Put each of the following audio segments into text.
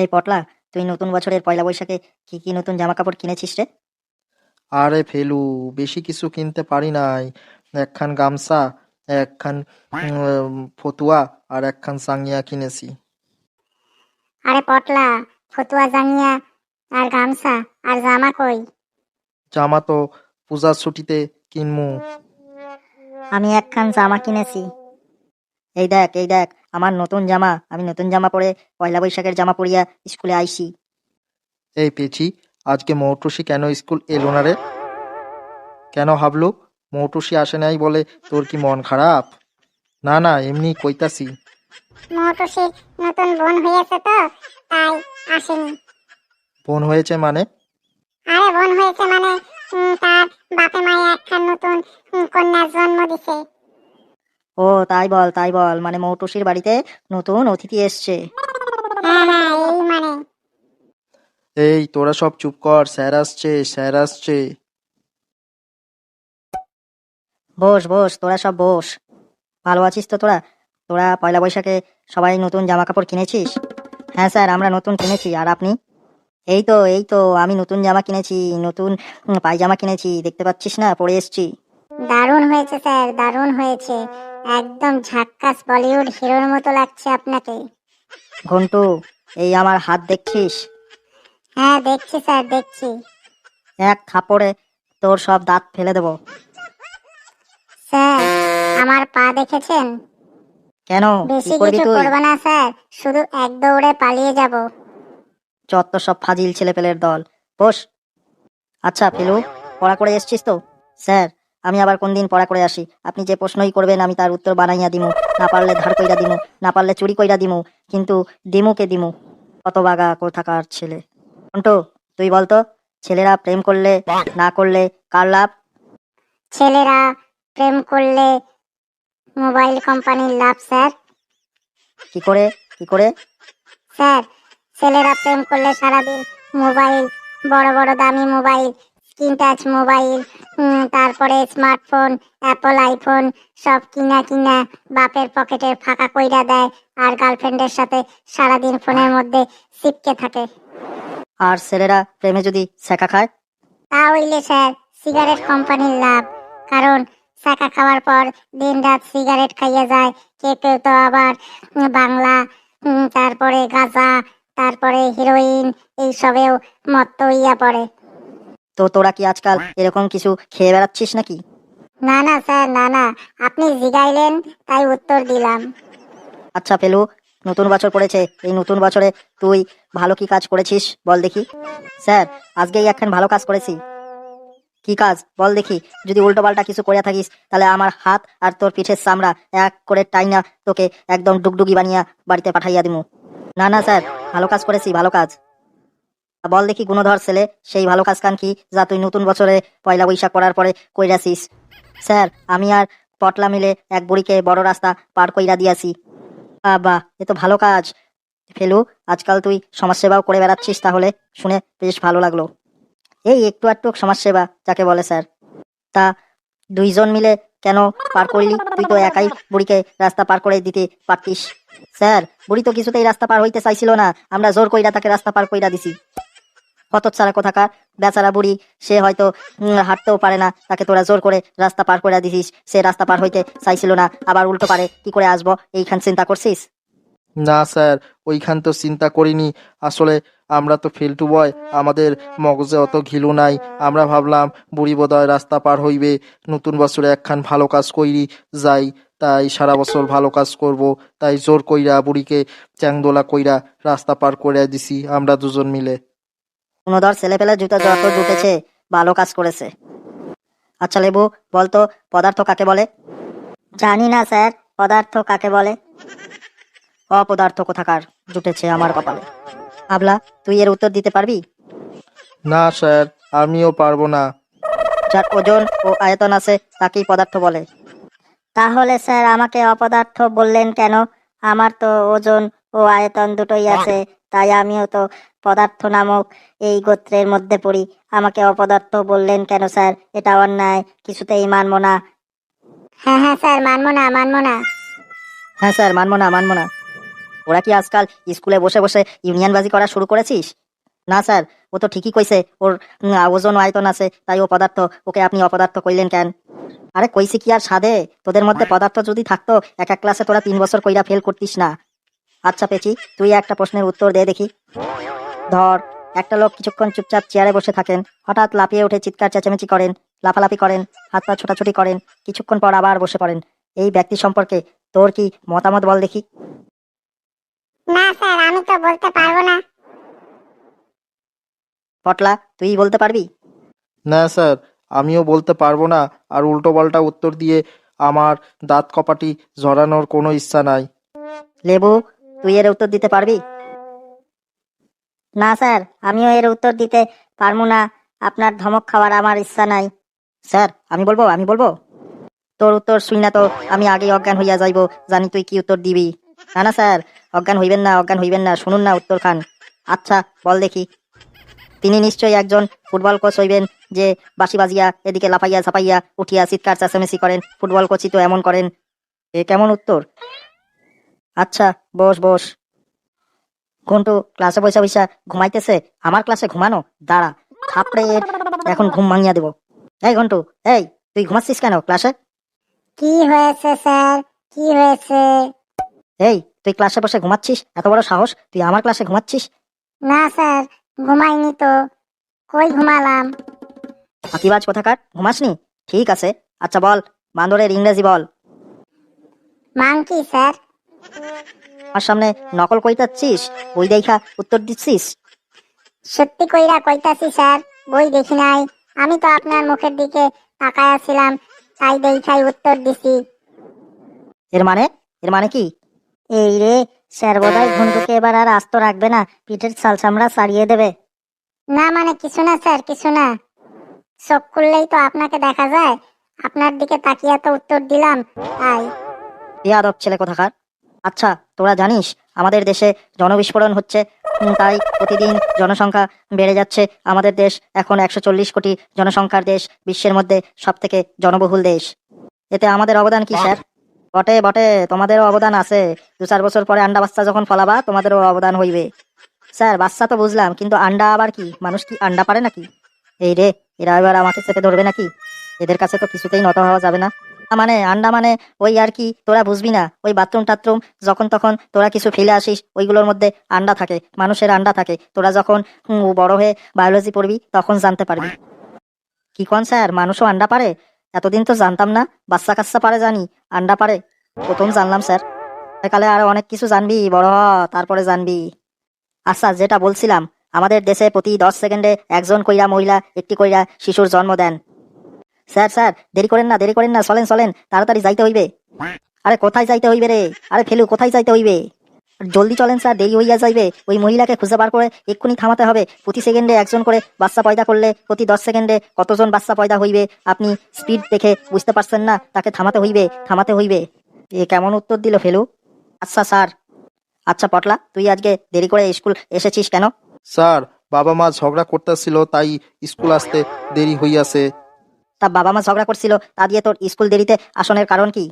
এই পটলা, তুই নতুন বছরের পয়লা বৈশাখে কি কি নতুন জামা কাপড় কিনেছিস রে? আরে ফেলু, বেশি কিছু কিনতে পারি নাই। একখান গামছা, একখান ফতুয়া আর একখান সাঙ্গিয়া কিনেছি। আরে পটলা, ফতুয়া জাঙ্গিয়া আর গামছা আর জামা কই? জামা তো পূজার ছুটিতে কিনমু। আমি একখান জামা কিনেছি। এই দেখ আমার নতুন জামা। আমি নতুন জামা পরে পয়লা বৈশাখের জামা পরিয়া স্কুলে আইছি। এই পেছি, আজকে মৌটুসি কেন স্কুল এলো না রে? কেন হাবলু? মৌটুসি আসে নাই বলে তোর কি মন খারাপ? না না, এমনি কইতাছি। মৌটুসির নতুন বোন হয়েছে তো, তাই আসেনি। বোন হয়েছে মানে? আরে বোন হয়েছে মানে তার বাপে মায়ে একখান নতুন কন্যার জন্ম দিছে। ও তাই বল, মানে মৌটুসির বাড়িতে নতুন অতিথি এসছে। হ্যাঁ হ্যাঁ, এই মানে। এই তোরা সব চুপ কর, স্যার আসছে, স্যার আসছে। বস বস, তোরা সব বস। ভালো আছিস তো তোরা? তোরা পয়লা বৈশাখে সবাই নতুন জামা কাপড় কিনেছিস? হ্যাঁ স্যার, আমরা নতুন কিনেছি। আর আপনি? এই তো আমি নতুন জামা কিনেছি। নতুন পায়জামা কিনেছি, দেখতে পাচ্ছিস না, পরে এসছি। দারুণ হয়েছে স্যার, দারুণ হয়েছে। একদম ঝাক্কাস বলিউড হিরোর মতো লাগছে আপনাকে। ঘন্টু, এই আমার হাত দেখছিস? হ্যাঁ দেখছি স্যার, দেখছি। এক থাপড়ে তোর সব দাঁত ফেলে দেবো। স্যার, আমার পা দেখেছেন? কেন, কি বেশি করবি কিছু তুই? করবে না স্যার, শুধু এক দৌড়ে পালিয়ে যাব। যত সব ফাজিল ছেলেপেলের দল। বস। আচ্ছা ফেলু, পড়া করে এসছিস তো? স্যার, আমি আবার কোন দিন পড়া করে আসি? আপনি যে প্রশ্নই করবেন আমি তার উত্তর বানাইয়া দিমু। না পারলে ধার কইরা দিমু, না পারলে চুরি কইরা দিমু। কিন্তু দিমুকে দিমু। কত বাগা কোথাকার ছেলে। ঘন্টু, তুই বলতো, ছেলেরা প্রেম করলে না করলে কার লাভ? ছেলেরা প্রেম করলে মোবাইল কোম্পানির লাভ স্যার। কি করে? কি করে? স্যার, ছেলেরা প্রেম করলে সারাদিন মোবাইল, বড় বড় দামি মোবাইল, স্ক্রিন টাচ মোবাইল, তারপরে স্মার্টফোন, অ্যাপল আইফোন সব কিনা কিনা বাপের পকেটের ফাঁকা কইরা দেয়, আর গার্লফ্রেন্ডের সাথে সারাদিন ফোনের মধ্যে চিপকে থাকে। আর ছেলেরা প্রেমে যদি ছ্যাঁকা খায়? তা হইলে স্যার সিগারেট কোম্পানির লাভ। কারণ চাকা খাওয়ার পর দিন রাত সিগারেট খাইয়া যায়। কেউ কেউ তো আবার বাংলা, তারপরে গাঁজা, তারপরে হিরোইন, এইসবেও মত্ত হইয়া পড়ে। তো তোরা কি আজকাল এরকম কিছু খেয়ে বেড়াচ্ছিস নাকি? না না স্যার, না না, আপনি জিগাইলেন তাই উত্তর দিলাম। আচ্ছা ফেলু, নতুন বছর পড়েছে, এই নতুন বছরে তুই ভালো কি কাজ করেছিস বল দেখি। স্যার, আজকেই একখান ভালো কাজ করেছি। কি কাজ বল দেখি। যদি উল্টো পাল্টা কিছু করে থাকিস তাহলে আমার হাত আর তোর পিঠের চামড়া এক করে টাইনা তোকে একদম ডুগডুগি বানিয়া বাড়িতে পাঠাইয়া দিমু। না না স্যার, ভালো কাজ করেছি, ভালো কাজ। বল দেখি গুণধর ছেলে, সেই ভালো কাজ কান কি যা তুই নতুন বছরে পয়লা বৈশাখ পড়ার পরে কইরাছিস? স্যার, আমি আর পটলা মিলে এক বুড়িকে বড় রাস্তা পার কইরা দিয়াছি। বাহ, এ তো ভালো কাজ। ফেলু, আজকাল তুই সমাজসেবাও করে বেড়াচ্ছিস, তাহলে শুনে বেশ ভালো লাগলো। এই একটু আধটু সমাজসেবা যাকে বলে স্যার। তা দুইজন মিলে কেন পার করলি? তুই তো একাই বুড়িকে রাস্তা পার করে দিতে পারতিস। স্যার, বুড়ি তো কিছুতেই রাস্তা পার হইতে চাইছিল না, আমরা জোর কইরা তাকে রাস্তা পার কইরা দিছি। হতচ্ছাড়া কোথাকার বেচারা বুড়ি, সে হয়তো হাঁটতেও পারে না, তাকে তোরা জোর করে রাস্তা পার করে দিছিস। সে রাস্তা পার হইতে চাইছিল না, আবার উল্টো পারে কি করে আসবো এইখান চিন্তা করছিস? না স্যার, ওইখান তো চিন্তা করিনি। আসলে আমরা তো ফেলটু বয়, আমাদের মগজে অত ঘিলু নাই। আমরা ভাবলাম বুড়ি বোধহয় রাস্তা পার হইবে, নতুন বছরে একখান ভালো কাজ কইরি যাই, তাই সারা বছর ভালো কাজ করব। তাই জোর কইরা বুড়িকে চ্যাংদোলা কইরা রাস্তা পার করে দিছি আমরা দুজন মিলে। গুণধর ছেলেপেলে জুতা যত জুটেছে, ভালো কাজ করেছে। আচ্ছা লেবু, বলতো পদার্থ কাকে বলে? জানি না স্যার, পদার্থ কাকে বলে? অপদার্থ কোথাকার জুটেছে আমার কপালে। আবলা, তুই এর উত্তর দিতে পারবি? না স্যার, আমিও পারবো না। যার ওজন ও আয়তন আছে তাকেই পদার্থ বলে। তাহলে স্যার আমাকে অপদার্থ বললেন কেন? আমার তো ওজন ও আয়তন দুটোই আছে, তাই আমিও তো পদার্থ নামক এই গোত্রের মধ্যে পড়ি। আমাকে অপদার্থ বললেন কেন স্যার? এটা অন্যায়, কিছুতেই মানব না। হ্যাঁ হ্যাঁ স্যার, মানবো না, মানবো না। হ্যাঁ স্যার, মানব না, মানব না। তোরা কি আজকাল স্কুলে বসে বসে ইউনিয়নবাজি করা শুরু করেছিস? না স্যার, ও তো ঠিকই কইছে, ওর ওজন ও আয়তন আছে, তাই ও পদার্থ, ওকে আপনি অপদার্থ কইলেন কেন? আরে কইছি কি আর সাধে, তোদের মধ্যে পদার্থ যদি থাকতো এক এক ক্লাসে তোরা 3 বছর কইরা ফেল করতিস না। আচ্ছা পেচি, তুই একটা প্রশ্নের উত্তর দে দেখি। ধর, একটা লোক কিছুক্ষণ চুপচাপ চেয়ারে বসে থাকেন, হঠাৎ লাফিয়ে উঠে চিৎকার চেঁচামেচি করেন, লাফালাফি করেন, হাত পা ছোটাছুটি করেন, কিছুক্ষণ পর আবার বসে পড়েন। এই ব্যক্তি সম্পর্কে তোর কি মতামত বল দেখি। না স্যার, আমি তো বলতে পারবো না। পটলা, তুই বলতে পারবি? না স্যার, আমিও বলতে পারবো না, আর উল্টো পাল্টা উত্তর দিয়ে আমার দাঁত কপাটি ঝরানোর কোনো ইচ্ছা নাই। লেবু, তুই এর উত্তর দিতে পারবি? না স্যার, আমিও এর উত্তর দিতে পারবো না। আপনার ধমক খাওয়ার আমার ইচ্ছা নাই। স্যার, আমি বলবো। তোর উত্তর শুই না তো আমি আগেই অজ্ঞান হইয়া যাইব, জানি তুই কি উত্তর দিবি। না না স্যার, অজ্ঞান হইবেন না, শুনুন না উত্তর খান। আচ্ছা বল দেখি। তিনি নিশ্চয়ই একজন ফুটবল কোচ হইবেন, যে বাঁশি বাজিয়া এদিকে লাফাইয়া ঝাপাইয়া উঠিয়া চিৎকার চেঁচামেচি করেন, ফুটবল কোচই তো এমন করেন। এ কেমন উত্তর? আচ্ছা, বস বস। ঘন্টু ক্লাসে বৈশা বৈশা ঘুমাইতেছে, আমার ক্লাসে ঘুমানো? দাঁড়া, থাপড়ে এর এখন ঘুম ভাঙিয়া দেব। এই ঘন্টু, এই তুই ঘুমাচ্ছিস কেন ক্লাসে? কি হয়েছে স্যার, কি হয়েছে? এই তুই ক্লাসে বসে ঘুমাচ্ছিস, এত বড় সাহস, তুই আমার ক্লাসে ঘুমাচ্ছিস? না স্যার, ঘুমাইনি তো। কই ঘুমালাম? ফাঁকিবাজ কোথাকার, ঘুমাসনি? ঠিক আছে, আচ্ছা বল, বান্দরের ইংরেজি বল। Monkey sir. আমার সামনে নকল কইতাচ্ছিস, বই দেখা উত্তর দিচ্ছিস? সত্যি কইরা কইতাছি স্যার, বই দেখি নাই। আমি তো আপনার মুখের দিকে তাকায়া ছিলাম, তাই দেখাই উত্তর দিছি। এর মানে, এর মানে কি? এই রে, স্যার বোধহয় ঘুন্টুকে এবার আর আস্ত রাখবে না, পিঠের ছাল চামড়া ছাড়িয়ে দেবে। না মানে কিছু না স্যার, কিছু না। চোখ খুললেই তো আপনাকে দেখা যায়, আপনার দিকে তাকিয়ে তো উত্তর দিলাম, তাই। বেয়াদব ছেলে কোথাকার। আচ্ছা, তোরা জানিস আমাদের দেশে জনবিস্ফোরণ হচ্ছে, তাই প্রতিদিন জনসংখ্যা বেড়ে যাচ্ছে। আমাদের দেশ এখন 140 কোটি জনসংখ্যার দেশ, বিশ্বের মধ্যে সব থেকে জনবহুল দেশ। এতে আমাদের অবদান কি স্যার? বটে বটে, তোমাদেরও অবদান আছে। 2-4 বছর পরে আন্ডা বাচ্চা যখন ফলাবা, তোমাদেরও অবদান হইবে। স্যার, বাচ্চা তো বুঝলাম, কিন্তু আন্ডা আবার কি? মানুষ কি আন্ডা পারে নাকি? এই রে, এরা এবার আমাকে চেপে ধরবে নাকি? এদের কাছে তো কিছুতেই নত হওয়া যাবে না। মানে আন্ডা মানে ওই আর কি, তোরা বুঝবি না, ওই বাথরুম টাথরুম যখন তখন তোরা কিছু ফেলে আসিস, ওইগুলোর মধ্যে আন্ডা থাকে, মানুষের আন্ডা থাকে। তোরা যখন বড় হয়ে বায়োলজি পড়বি তখন জানতে পারবি। কি কোন স্যার, মানুষও আন্ডা পারে? এতদিন তো জানতাম না। বাচ্চা কাচ্চা পারে জানি, আন্ডা পারে প্রথম জানলাম স্যার। কালে আরো অনেক কিছু জানবি, বড় হ, তারপরে জানবি। আচ্ছা, যেটা বলছিলাম, আমাদের দেশে প্রতি 10 সেকেন্ডে একজন কইরা মহিলা, একটি কইরা শিশুর জন্ম দেন। স্যার স্যার, দেরি করেন না, চলেন চলেন, তাড়াতাড়ি যাইতে হইবে। আরে কোথায় যাইতে হইবে রে? আরে ফেলু, কোথায় যাইতে হইবে? জলদি চলেন স্যার, দেরি হইয়া যাইবে। ওই মহিলাকে খুঁজে বার করে এক্ষুনি থামাতে হবে। প্রতি সেকেন্ডে একজন করে বাচ্চা পয়দা করলে প্রতি 10 সেকেন্ডে কতজন বাচ্চা পয়দা হইবে? আপনি স্পিড দেখে বুঝতে পারছেন না? তাকে থামাতে হইবে, থামাতে হইবে। এ কেমন উত্তর দিল ফেলু? আচ্ছা স্যার। আচ্ছা পটলা, তুই আজকে দেরি করে স্কুল এসেছিস কেন? স্যার, বাবা মা ঝগড়া করতেছিল, তাই স্কুল আসতে দেরি হইয়াছে। তা বাবা মা ঝগড়া করছিল, তা দিয়ে তোর স্কুল দেরিতে আসনের কারণ কি?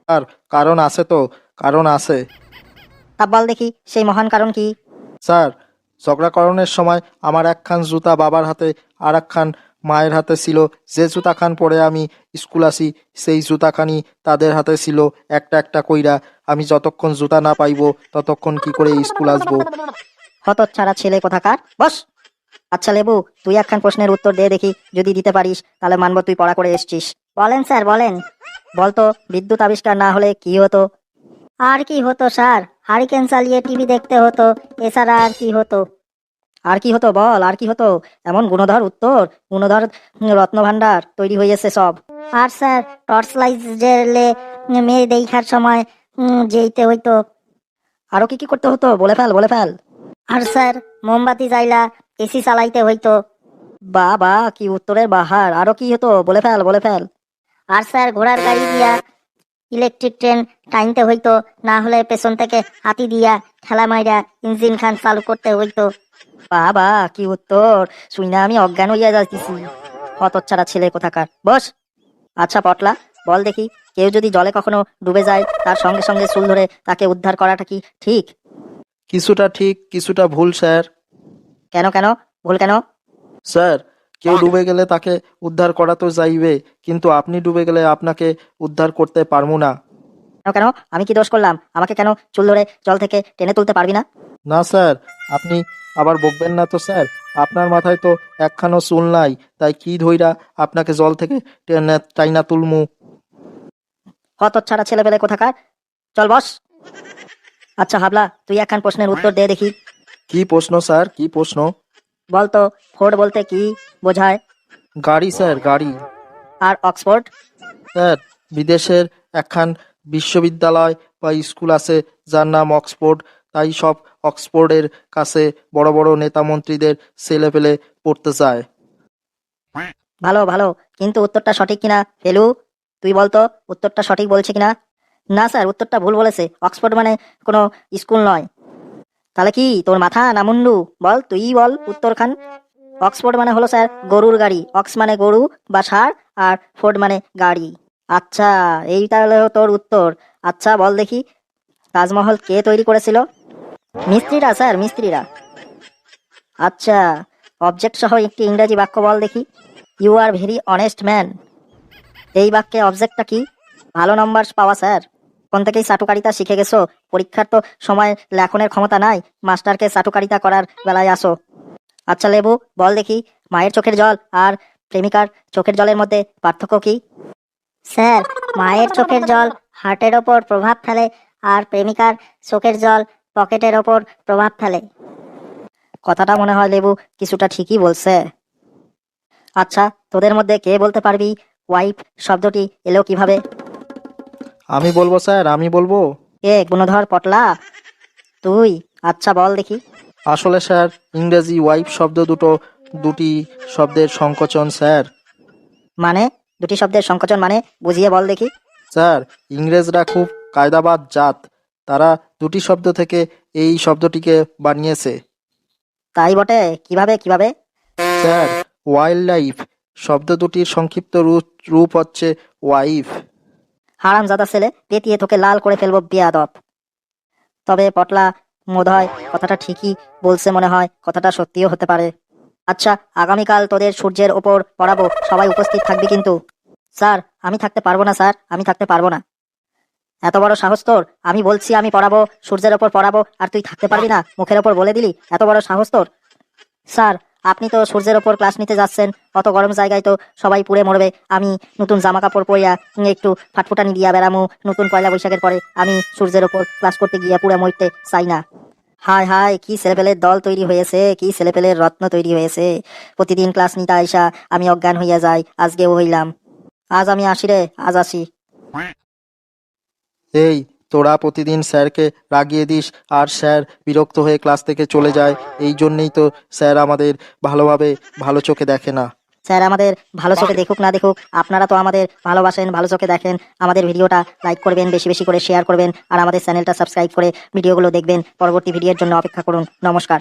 আর কারণ আছে তো, কারণ আছে। তা বল দেখি, সেই মহান কারণ কি? স্যার, ঝগড়াকরণের সময় আমার একখান জুতা বাবার হাতে আর একখান মায়ের হাতে ছিল। যে জুতাখান পরে আমি স্কুল আসি, সেই জুতাখানি তাদের হাতে ছিল একটা একটা কইরা। আমি যতক্ষণ জুতা না পাইব ততক্ষণ কি করে স্কুল আসবো? হতচ্ছাড়া ছেলে কোথাকার, বস। আচ্ছা লেবু, তুই একখান প্রশ্নের উত্তর দে দেখি, যদি দিতে পারিস তাহলে মানব তুই পড়া করে এসছিস। বলেন স্যার, বলেন। বলতো, বিদ্যুৎ আবিষ্কার না হলে কি হতো? আর কি হতো স্যার? হারিকেন চালিয়ে টিভি দেখতে হতো, এছাড়া আর কি হতো? আর কি হতো বল, আর কি হতো? এমন গুণধর উত্তর, গুণধর রত্ন ভান্ডার তৈরি হয়েছে সব। আর স্যার, টর্চ লাইট জ্বেলে মেয়ে দেখার সময় যেতে হইতো। আরো কি কি করতে হতো, বলে ফেল বলে ফেল। আর স্যার, মোমবাতি জ্বাইলা এসি চালাইতে হইতো। বা বা, কি উত্তরের বাহার! আরো কি হতো, বলে ফেল বলে ফেল। আর স্যার, ঘোড়ার গাড়ি দিয়া ইলেকট্রিক ট্রেন টাইনতে হইতো, না হলে পেছন থেকে হাতি দিয়া ঠেলা মাইরা ইঞ্জিন খান চালু করতে হইতো। বা বা, কি উত্তর! শুই না আমি অজ্ঞান হইয়া যাইতেছি। হতচ্ছাড়া ছেলে কোথাকার, বস। আচ্ছা পটলা, বল দেখি, কেউ যদি জলে কখনো ডুবে যায়, তার সঙ্গে সঙ্গে চুল ধরে তাকে উদ্ধার করাটা কি ঠিক? কিছুটা ঠিক কিছুটা ভুল স্যার। কেন কেন ভুল কেন? স্যার, কেউ ডুবে গেলে তাকে উদ্ধার করা তো যাইবে, কিন্তু আপনি ডুবে গেলে আপনাকে উদ্ধার করতে পারবো না। কেন কেন আমি কি দোষ করলাম? আমাকে কেন চুল ধরে জল থেকে টেনে তুলতে পারবি না? না স্যার, আপনি আবার বকবেন না তো স্যার। আপনার মাথায় তো একখানো চুল নাই, তাই কি ধইরা আপনাকে জল থেকে টেনে টাইনা তুলমু। হতচ্ছাড়া ছেলে পেলে কোথাকার। চল বস। আচ্ছা হাবলা, তুই একখান প্রশ্নের উত্তর দে দেখি। কি প্রশ্ন স্যার, কি প্রশ্ন? বলতো ফোর্ড বলতে কি বোঝায়? গাড়ি স্যার, গাড়ি। আর অক্সফোর্ড? স্যার, বিদেশের একখান বিশ্ববিদ্যালয় বা স্কুল আছে যার নাম অক্সফোর্ড, তাই সব অক্সফোর্ডের কাছে বড় বড় নেতা মন্ত্রীদের ছেলেপেলে পড়তে যায়। ভালো ভালো, কিন্তু উত্তরটা সঠিক কিনা ফেলু? তুই বলতো উত্তরটা সঠিক বলছে কিনা। না স্যার, উত্তরটা ভুল বলেছে। অক্সফোর্ড মানে কোনো স্কুল নয়। তাহলে কি তোর মাথা না মুন্ডু? বল, তুই বল উত্তর খান। অক্সফোর্ড মানে হলো স্যার গরুর গাড়ি। অক্স মানে গরু বা ষাঁড়, আর ফোর্ড মানে গাড়ি। আচ্ছা, এই তাহলে তোর উত্তর। আচ্ছা বল দেখি, তাজমহল কে তৈরি করেছিল? মিস্ত্রিরা স্যার, মিস্ত্রিরা। আচ্ছা, অবজেক্ট সহ একটি ইংরেজি বাক্য বল দেখি। You are very honest man. এই বাক্যে অবজেক্টটা কি? ভালো নম্বর পাওয়া স্যার। কোন থেকেই চাটুকারিতা শিখে গেছো? পরীক্ষার তো সময় লেখনের ক্ষমতা নাই, মাস্টারকে চাটুকারিতা করার বেলায় আসো। আচ্ছা লেবু, বল দেখি, মায়ের চোখের জল আর প্রেমিকার চোখের জলের মধ্যে পার্থক্য কি? স্যার, মায়ের চোখের জল হার্টের ওপর প্রভাব ফেলে, আর প্রেমিকার চোখের জল পকেটের ওপর প্রভাব ফেলে। কথাটা মনে হয় লেবু কিছুটা ঠিকই বলছে। আচ্ছা, তোদের মধ্যে কে বলতে পারবি ওয়াইফ শব্দটি এলো কিভাবে? আমি বলবো স্যার, আমি বলবো। কে, গুণধর পটলা? তুই? আচ্ছা বল দেখি। আসলে স্যার, ইংরেজি ওয়াইফ শব্দ দুটি শব্দের সংকোচন স্যার। মানে? দুটি শব্দের সংকোচন মানে? বুঝিয়ে বল দেখি। স্যার, ইংরেজরা খুব কায়দাবাজ জাত, তারা দুটি শব্দ থেকে এই শব্দটিকে বানিয়েছে। তাই বটে, কিভাবে কিভাবে? স্যার, ওয়াইল্ড লাইফ শব্দ দুটির সংক্ষিপ্ত রূপ হচ্ছে ওয়াইফ। হারামজাদা ছেলে, পেটিয়ে তোকে লাল করে ফেলবো বেয়াদব। তবে পটলা বোধহয় কথাটা ঠিকই বলছে, মনে হয় কথাটা সত্যিও হতে পারে। আচ্ছা, আগামীকাল তোদের সূর্যের ওপর পড়াবো, সবাই উপস্থিত থাকবি কিন্তু। স্যার, আমি থাকতে পারবো না স্যার, আমি থাকতে পারবো না। এত বড় সাহস তোর! আমি বলছি আমি পড়াবো, সূর্যের ওপর পড়াবো, আর তুই থাকতে পারবি না? মুখের ওপর বলে দিলি, এত বড় সাহস তোর! স্যার, আপনি তো সূর্যের ওপর ক্লাস নিতে যাচ্ছেন, অত গরম জায়গায় তো সবাই পুড়ে মরবে। আমি নতুন জামা কাপড় পরিয়া একটু ফাটফুটানি দিয়া বেড়ামু, নতুন পয়লা বৈশাখের পরে আমি সূর্যের ওপর ক্লাস করতে গিয়া পুড়ে মরতে চাই না। হায় হায়, কি ছেলেপেলের দল তৈরি হয়েছে, কি ছেলেপেলের রত্ন তৈরি হয়েছে। প্রতিদিন ক্লাস নিতে আইসা আমি অজ্ঞান হইয়া যাই, আজকেও হইলাম। আজ আমি আসি রে, আজ আসি। এই, তোরা প্রতিদিন স্যারকে রাগিয়ে দিস, আর স্যার বিরক্ত হয়ে ক্লাস থেকে চলে যায়। এই জন্যেই তো স্যার আমাদের ভালোভাবে ভালো চোখে দেখে না। স্যার আমাদের ভালো চোখে দেখুক না দেখুক, আপনারা তো আমাদের ভালোবাসেন, ভালো চোখে দেখেন। আমাদের ভিডিওটা লাইক করবেন, বেশি বেশি করে শেয়ার করবেন, আর আমাদের চ্যানেলটা সাবস্ক্রাইব করে ভিডিওগুলো দেখবেন। পরবর্তী ভিডিওর জন্য অপেক্ষা করুন। নমস্কার।